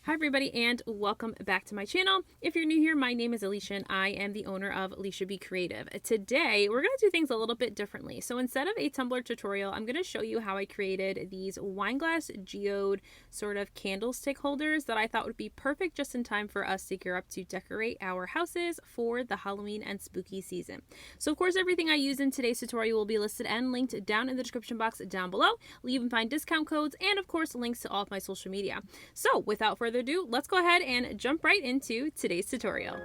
Hi everybody and welcome back to my channel. If you're new here, my name is Lysha and I am the owner of Lysha Be Creative. Today we're going to do things a little bit differently. So instead of a tumbler tutorial, I'm going to show you how I created these wine glass geode sort of candlestick holders that I thought would be perfect just in time for us to gear up to decorate our houses for the Halloween and spooky season. So of course everything I use in today's tutorial will be listed and linked down in the description box down below. You'll even find discount codes and of course links to all of my social media. So without further ado, let's go ahead and jump right into today's tutorial.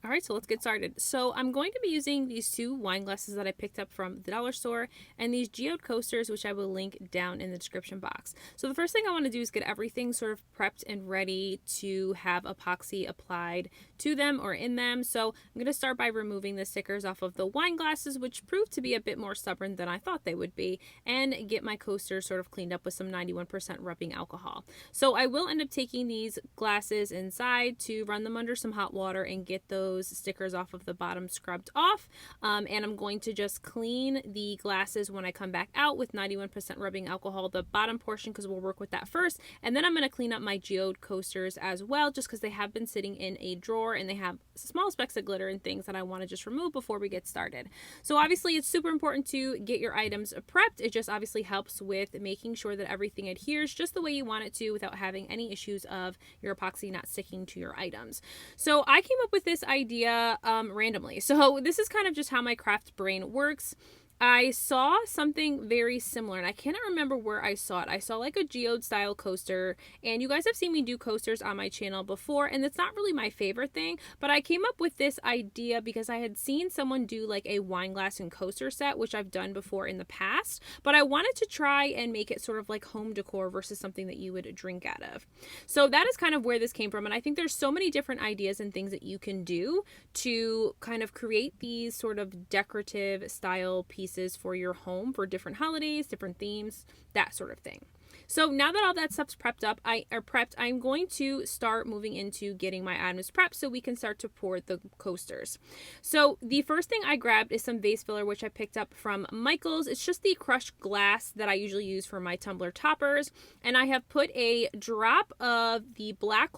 Alright, so let's get started. So I'm going to be using these two wine glasses that I picked up from the dollar store and these geode coasters, which I will link down in the description box. So the first thing I want to do is get everything sort of prepped and ready to have epoxy applied to them or in them. So I'm going to start by removing the stickers off of the wine glasses, which proved to be a bit more stubborn than I thought they would be, and get my coasters sort of cleaned up with some 91% rubbing alcohol. So I will end up taking these glasses inside to run them under some hot water and get those stickers off of the bottom scrubbed off, and I'm going to just clean the glasses when I come back out with 91% rubbing alcohol, the bottom portion, because we'll work with that first, and then I'm going to clean up my geode coasters as well, just because they have been sitting in a drawer and they have small specks of glitter and things that I want to just remove before we get started. So obviously it's super important to get your items prepped. It just obviously helps with making sure that everything adheres just the way you want it to without having any issues of your epoxy not sticking to your items. So I came up with this idea randomly. So this is kind of just how my craft brain works. I saw something very similar and I cannot remember where I saw it. I saw like a geode style coaster, and you guys have seen me do coasters on my channel before, and it's not really my favorite thing, but I came up with this idea because I had seen someone do like a wine glass and coaster set, which I've done before in the past, but I wanted to try and make it sort of like home decor versus something that you would drink out of. So that is kind of where this came from, and I think there's so many different ideas and things that you can do to kind of create these sort of decorative style pieces for your home for different holidays, different themes, that sort of thing. So now that all that stuff's prepped, I'm going to start moving into getting my items prepped so we can start to pour the coasters. So the first thing I grabbed is some vase filler, which I picked up from Michael's. It's just the crushed glass that I usually use for my tumbler toppers, and I have put a drop of the black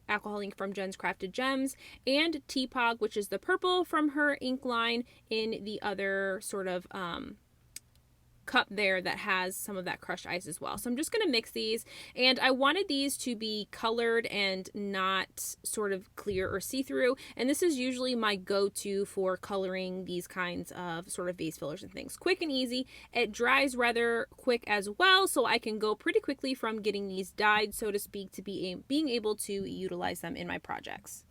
alcohol ink from Jen's Crafted Gems and Teapot, which is the purple from her ink line, in the other sort of cup there that has some of that crushed ice as well. So I'm just going to mix these, and I wanted these to be colored and not sort of clear or see-through, and this is usually my go-to for coloring these kinds of sort of vase fillers and things. Quick and easy. It dries rather quick as well, so I can go pretty quickly from getting these dyed, so to speak, to being able to utilize them in my projects.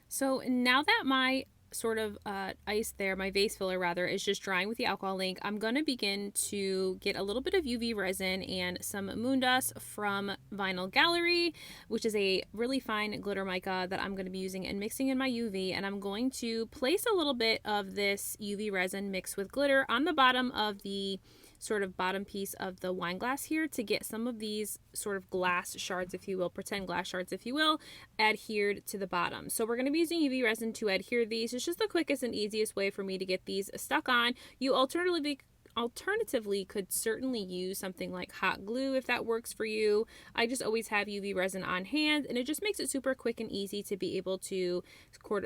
So now that my sort of ice there, my vase filler rather, is just drying with the alcohol ink, I'm going to begin to get a little bit of UV resin and some moon dust from Vinyl Gallery, which is a really fine glitter mica that I'm going to be using and mixing in my UV, and I'm going to place a little bit of this UV resin mixed with glitter on the bottom of the sort of bottom piece of the wine glass here to get some of these sort of glass shards, if you will, pretend glass shards, if you will, adhered to the bottom. So we're going to be using UV resin to adhere these. It's just the quickest and easiest way for me to get these stuck on. You alternatively could certainly use something like hot glue if that works for you. I just always have UV resin on hand, and it just makes it super quick and easy to be able to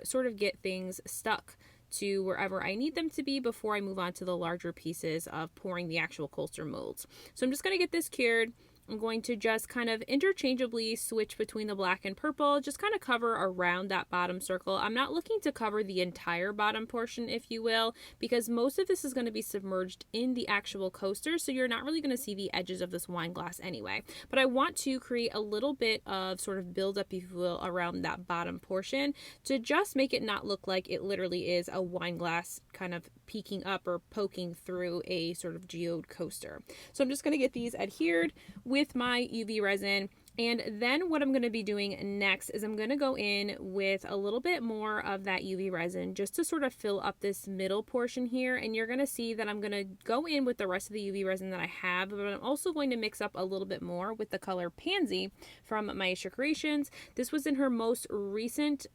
sort of get things stuck to wherever I need them to be before I move on to the larger pieces of pouring the actual coaster molds. So I'm just going to get this cured. I'm going to just kind of interchangeably switch between the black and purple, just kind of cover around that bottom circle. I'm not looking to cover the entire bottom portion, if you will, because most of this is going to be submerged in the actual coaster, so you're not really going to see the edges of this wine glass anyway. But I want to create a little bit of sort of buildup, if you will, around that bottom portion to just make it not look like it literally is a wine glass kind of peeking up or poking through a sort of geode coaster. So I'm just going to get these adhered with my UV resin, And then what I'm going to be doing next is I'm going to go in with a little bit more of that UV resin just to sort of fill up this middle portion here. And you're going to see that I'm going to go in with the rest of the UV resin that I have, but I'm also going to mix up a little bit more with the color Pansy from Maisha Creations. This was in her most recent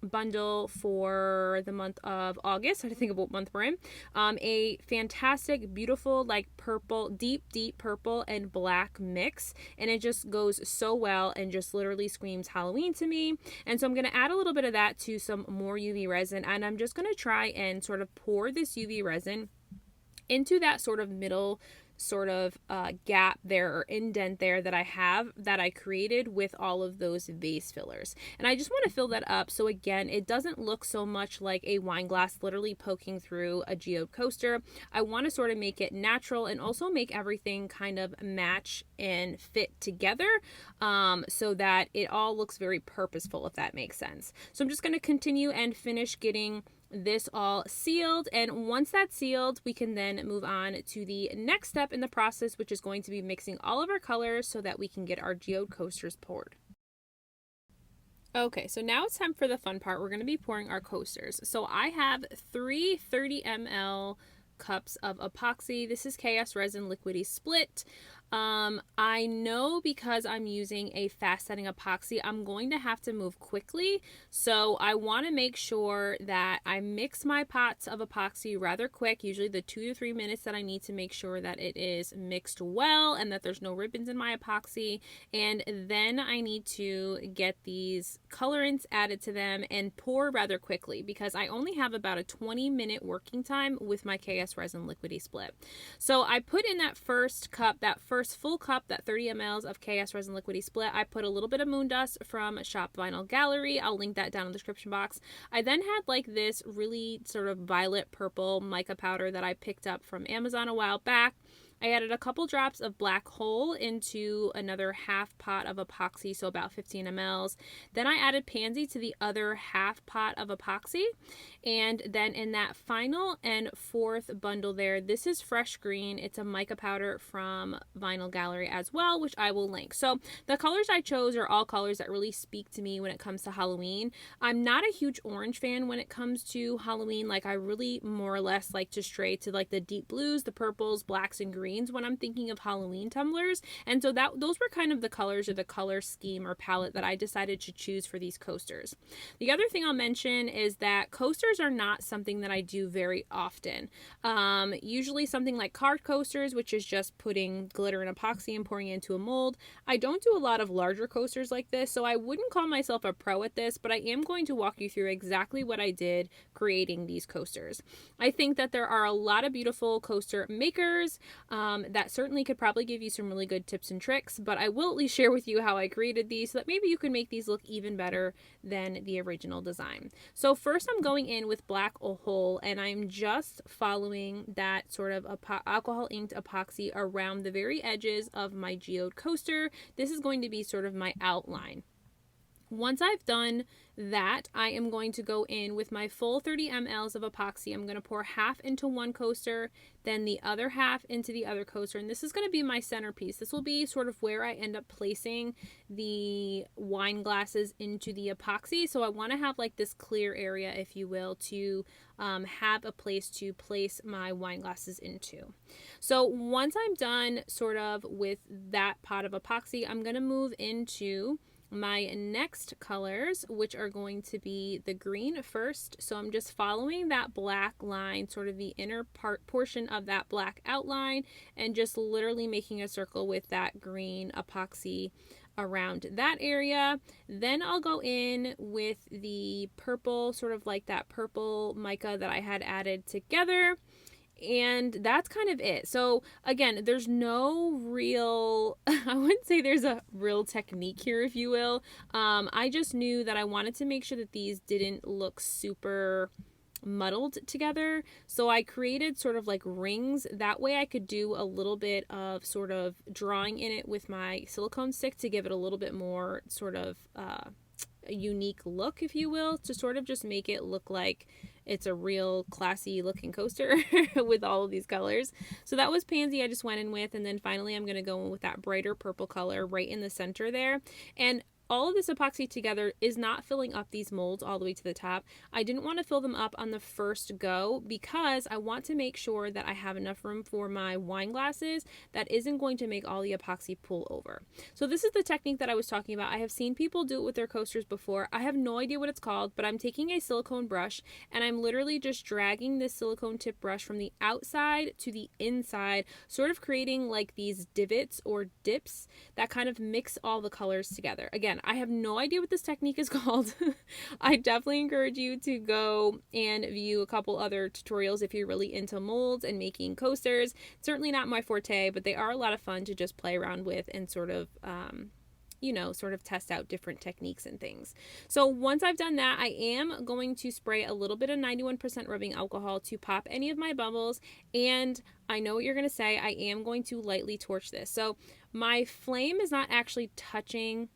bundle for the month of August. I think of what month we're in. A fantastic, beautiful, like purple, deep purple and black mix. And it just goes so well and just literally screams Halloween to me. And so I'm going to add a little bit of that to some more UV resin. And I'm just going to try and sort of pour this UV resin into that sort of middle sort of gap there or indent there that I created with all of those vase fillers. And I just want to fill that up so again it doesn't look so much like a wine glass literally poking through a geode coaster. I want to sort of make it natural and also make everything kind of match and fit together so that it all looks very purposeful, if that makes sense. So I'm just going to continue and finish getting this all sealed, and once that's sealed we can then move on to the next step in the process, which is going to be mixing all of our colors so that we can get our geode coasters poured. Okay, so now it's time for the fun part. We're going to be pouring our coasters. So I have 3 30 ml cups of epoxy. This is KS Resin Liquidy Split. I know because I'm using a fast setting epoxy, I'm going to have to move quickly. So I want to make sure that I mix my pots of epoxy rather quick, usually the 2 to 3 minutes that I need to make sure that it is mixed well and that there's no ribbons in my epoxy. And then I need to get these colorants added to them and pour rather quickly because I only have about a 20-minute working time with my KS Resin Liquidy Split. So I put in that first cup, that first full cup, that 30 mLs of KS Resin Liquidy Split, I put a little bit of moon dust from Shop Vinyl Gallery. I'll link that down in the description box. I then had like this really sort of violet purple mica powder that I picked up from Amazon a while back. I added a couple drops of black hole into another half pot of epoxy, so about 15 mLs. Then I added pansy to the other half pot of epoxy. And then in that final and fourth bundle there, this is fresh green. It's a mica powder from Vinyl Gallery as well, which I will link. So the colors I chose are all colors that really speak to me when it comes to Halloween. I'm not a huge orange fan when it comes to Halloween. Like I really more or less like to stray to like the deep blues, the purples, blacks, and greens when I'm thinking of Halloween tumblers. And so those were kind of the colors or the color scheme or palette that I decided to choose for these coasters. The other thing I'll mention is that coasters are not something that I do very often. Usually something like card coasters, which is just putting glitter and epoxy and pouring it into a mold. I don't do a lot of larger coasters like this, so I wouldn't call myself a pro at this, but I am going to walk you through exactly what I did creating these coasters. I think that there are a lot of beautiful coaster makers that certainly could probably give you some really good tips and tricks, but I will at least share with you how I created these so that maybe you can make these look even better than the original design. So first I'm going in with black hole and I'm just following that sort of alcohol inked epoxy around the very edges of my geode coaster. This is going to be sort of my outline. Once I've done that, I am going to go in with my full 30 mLs of epoxy. I'm going to pour half into one coaster, then the other half into the other coaster, and this is going to be my centerpiece. This will be sort of where I end up placing the wine glasses into the epoxy. So I want to have like this clear area, if you will, to have a place to place my wine glasses into. So once I'm done sort of with that pot of epoxy, I'm going to move into my next colors, which are going to be the green first. So I'm just following that black line, sort of the inner portion of that black outline, and just literally making a circle with that green epoxy around that area. Then I'll go in with the purple, sort of like that purple mica that I had added together. And that's kind of it. So again, there's no real, I wouldn't say there's a real technique here, if you will. I just knew that I wanted to make sure that these didn't look super muddled together. So I created sort of like rings. That way I could do a little bit of sort of drawing in it with my silicone stick to give it a little bit more sort of a unique look, if you will, to sort of just make it look like it's a real classy looking coaster with all of these colors. So that was pansy I just went in with, and then finally I'm going to go in with that brighter purple color right in the center there. And all of this epoxy together is not filling up these molds all the way to the top. I didn't want to fill them up on the first go because I want to make sure that I have enough room for my wine glasses that isn't going to make all the epoxy pull over. So this is the technique that I was talking about. I have seen people do it with their coasters before. I have no idea what it's called, but I'm taking a silicone brush and I'm literally just dragging this silicone tip brush from the outside to the inside, sort of creating like these divots or dips that kind of mix all the colors together. Again, I have no idea what this technique is called. I definitely encourage you to go and view a couple other tutorials if you're really into molds and making coasters. It's certainly not my forte, but they are a lot of fun to just play around with and sort of sort of test out different techniques and things. So once I've done that, I am going to spray a little bit of 91% rubbing alcohol to pop any of my bubbles. And I know what you're going to say, I am going to lightly torch this. So my flame is not actually touching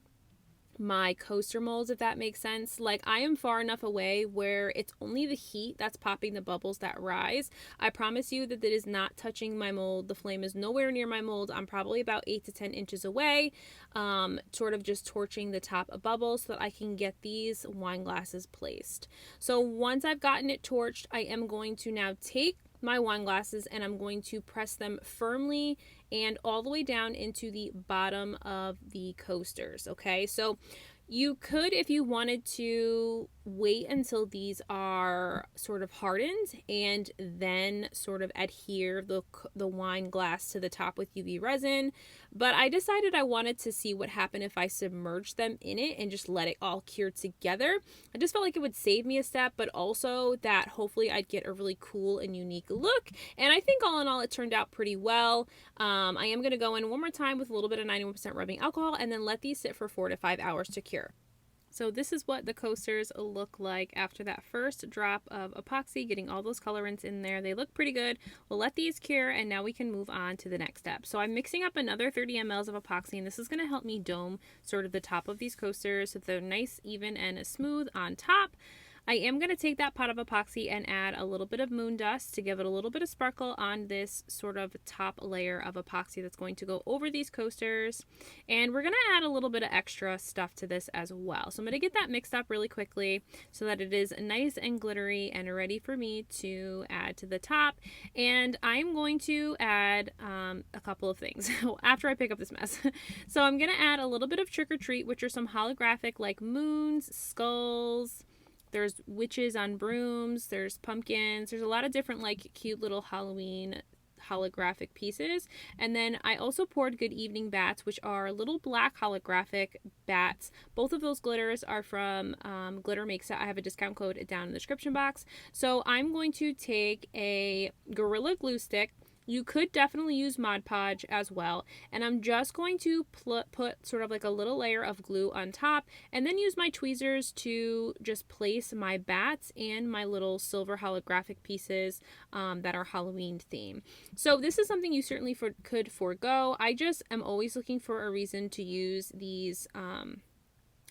my coaster molds, if that makes sense. Like, I am far enough away where it's only the heat that's popping the bubbles that rise. I promise you that it is not touching my mold. The flame is nowhere near my mold. I'm probably about 8 to 10 inches away, sort of just torching the top of bubbles so that I can get these wine glasses placed. So once I've gotten it torched, I am going to now take my wine glasses and I'm going to press them firmly and all the way down into the bottom of the coasters. Okay, so you could, if you wanted to, wait until these are sort of hardened and then sort of adhere the wine glass to the top with UV resin. But I decided I wanted to see what happened if I submerged them in it and just let it all cure together. I just felt like it would save me a step, but also that hopefully I'd get a really cool and unique look. And I think all in all, it turned out pretty well. I am going to go in one more time with a little bit of 91% rubbing alcohol and then let these sit for 4 to 5 hours to cure. So this is what the coasters look like after that first drop of epoxy, getting all those colorants in there. They look pretty good. We'll let these cure and now we can move on to the next step. So I'm mixing up another 30 mLs of epoxy and this is going to help me dome sort of the top of these coasters so they're nice, even, and smooth on top. I am going to take that pot of epoxy and add a little bit of moon dust to give it a little bit of sparkle on this sort of top layer of epoxy that's going to go over these coasters. And we're going to add a little bit of extra stuff to this as well. So I'm going to get that mixed up really quickly so that it is nice and glittery and ready for me to add to the top. And I'm going to add a couple of things after I pick up this mess. So I'm going to add a little bit of Trick or Treat, which are some holographic like moons, skulls. There's witches on brooms, there's pumpkins, there's a lot of different like cute little Halloween holographic pieces. And then I also poured Good Evening Bats, which are little black holographic bats. Both of those glitters are from Glitter Makes It. I have a discount code down in the description box. So I'm going to take a Gorilla Glue stick. You could definitely use Mod Podge as well. And I'm just going to put sort of like a little layer of glue on top and then use my tweezers to just place my bats and my little silver holographic pieces that are Halloween themed. So this is something you certainly could forego. I just am always looking for a reason to use these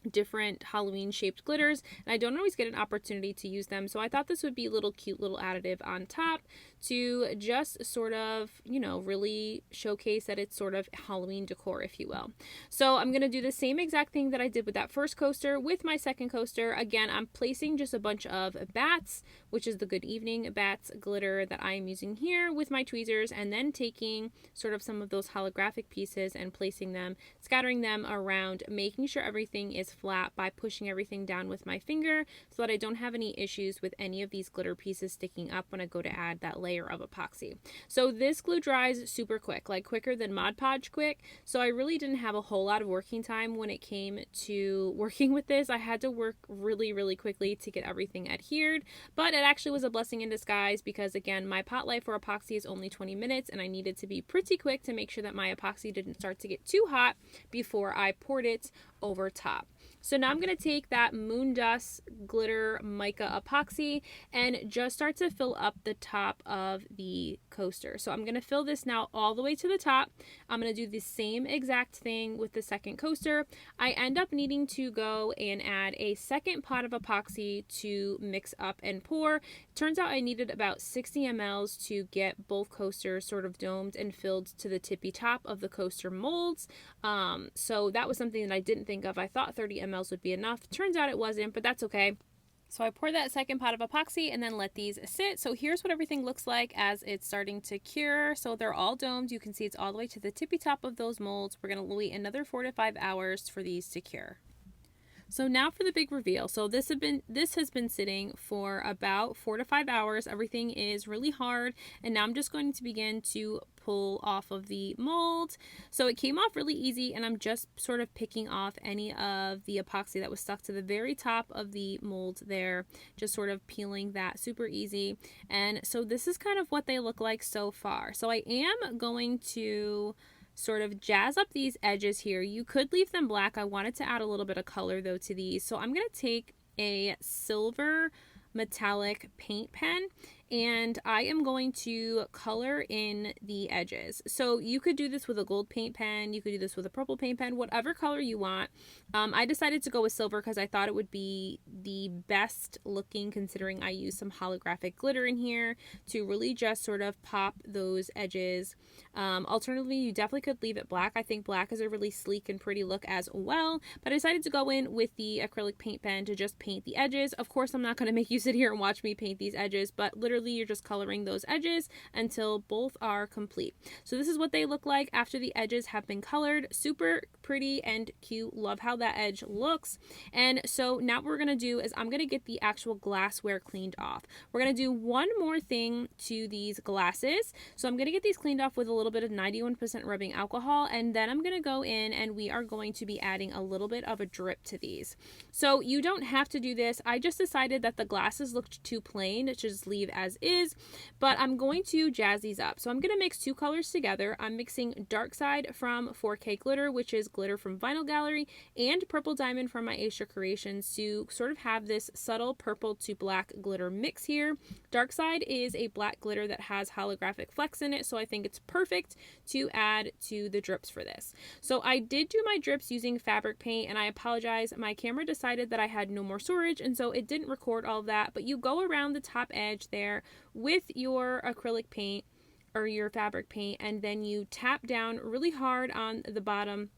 different Halloween shaped glitters and I don't always get an opportunity to use them, so I thought this would be a little cute little additive on top to just sort of, you know, really showcase that it's sort of Halloween decor, if you will. So I'm going to do the same exact thing that I did with that first coaster with my second coaster. Again, I'm placing just a bunch of bats, which is the Good Evening Bats glitter that I am using here with my tweezers, and then taking sort of some of those holographic pieces and placing them, scattering them around, making sure everything is flat by pushing everything down with my finger so that I don't have any issues with any of these glitter pieces sticking up when I go to add that layer of epoxy. So this glue dries super quick, like quicker than Mod Podge quick. So I really didn't have a whole lot of working time when it came to working with this. I had to work really, really quickly to get everything adhered, but it actually was a blessing in disguise because again, my pot life for epoxy is only 20 minutes and I needed to be pretty quick to make sure that my epoxy didn't start to get too hot before I poured it over top. So now I'm going to take that Moon Dust Glitter Mica Epoxy and just start to fill up the top of the coaster. So I'm going to fill this now all the way to the top. I'm going to do the same exact thing with the second coaster. I end up needing to go and add a second pot of epoxy to mix up and pour. Turns out I needed about 60 mLs to get both coasters sort of domed and filled to the tippy top of the coaster molds. So that was something that I didn't think of. I thought 30 mLs would be enough. Turns out it wasn't, but that's okay. So I pour that second pot of epoxy and then let these sit. So here's what everything looks like as it's starting to cure. So they're all domed. You can see it's all the way to the tippy top of those molds. We're going to wait another 4 to 5 hours for these to cure. So now for the big reveal. So this has been sitting for about 4 to 5 hours. Everything is really hard, and now I'm just going to begin to pull off of the mold. So it came off really easy, and I'm just sort of picking off any of the epoxy that was stuck to the very top of the mold there, just sort of peeling that super easy. And so this is kind of what they look like so far. So I am going to sort of jazz up these edges here. You could leave them black. I wanted to add a little bit of color though to these. So I'm going to take a silver metallic paint pen and I am going to color in the edges. So you could do this with a gold paint pen, you could do this with a purple paint pen, whatever color you want. I decided to go with silver because I thought it would be the best looking, considering I used some holographic glitter in here to really just sort of pop those edges. Alternatively, you definitely could leave it black. I think black is a really sleek and pretty look as well, but I decided to go in with the acrylic paint pen to just paint the edges. Of course, I'm not going to make you sit here and watch me paint these edges, but literally you're just coloring those edges until both are complete. So this is what they look like after the edges have been colored. Super pretty and cute. Love how that edge looks. And so now what we're going to do is I'm going to get the actual glassware cleaned off. We're going to do one more thing to these glasses. So I'm going to get these cleaned off with a little bit of 91% rubbing alcohol, and then I'm going to go in and we are going to be adding a little bit of a drip to these. So you don't have to do this. I just decided that the glasses looked too plain to just leave as is, but I'm going to jazz these up. So I'm going to mix two colors together. I'm mixing Dark Side from 4K Glitter, which is glitter from Vinyl Gallery, and Purple Diamond from my Asia Creations to sort of have this subtle purple to black glitter mix here. Dark Side is a black glitter that has holographic flecks in it, so I think it's perfect to add to the drips for this. So I did do my drips using fabric paint, and I apologize, my camera decided that I had no more storage, and so it didn't record all of that, but you go around the top edge there with your acrylic paint or your fabric paint, and then you tap down really hard on the bottom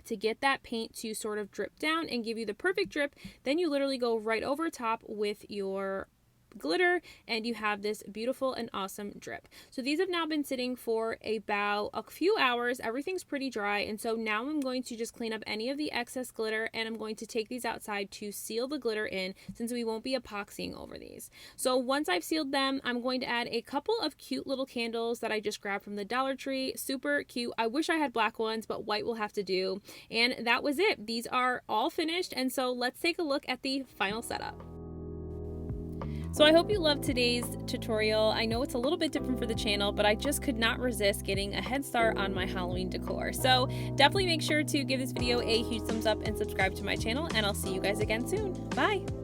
to get that paint to sort of drip down and give you the perfect drip. Then you literally go right over top with your glitter and you have this beautiful and awesome drip. So these have now been sitting for about a few hours. Everything's pretty dry, and so now I'm going to just clean up any of the excess glitter, and I'm going to take these outside to seal the glitter in, since we won't be epoxying over these. So once I've sealed them, I'm going to add a couple of cute little candles that I just grabbed from the Dollar Tree. Super cute. I wish I had black ones, but white will have to do. And that was it. These are all finished, and so let's take a look at the final setup. So I hope you loved today's tutorial. I know it's a little bit different for the channel, but I just could not resist getting a head start on my Halloween decor. So definitely make sure to give this video a huge thumbs up and subscribe to my channel, and I'll see you guys again soon. Bye!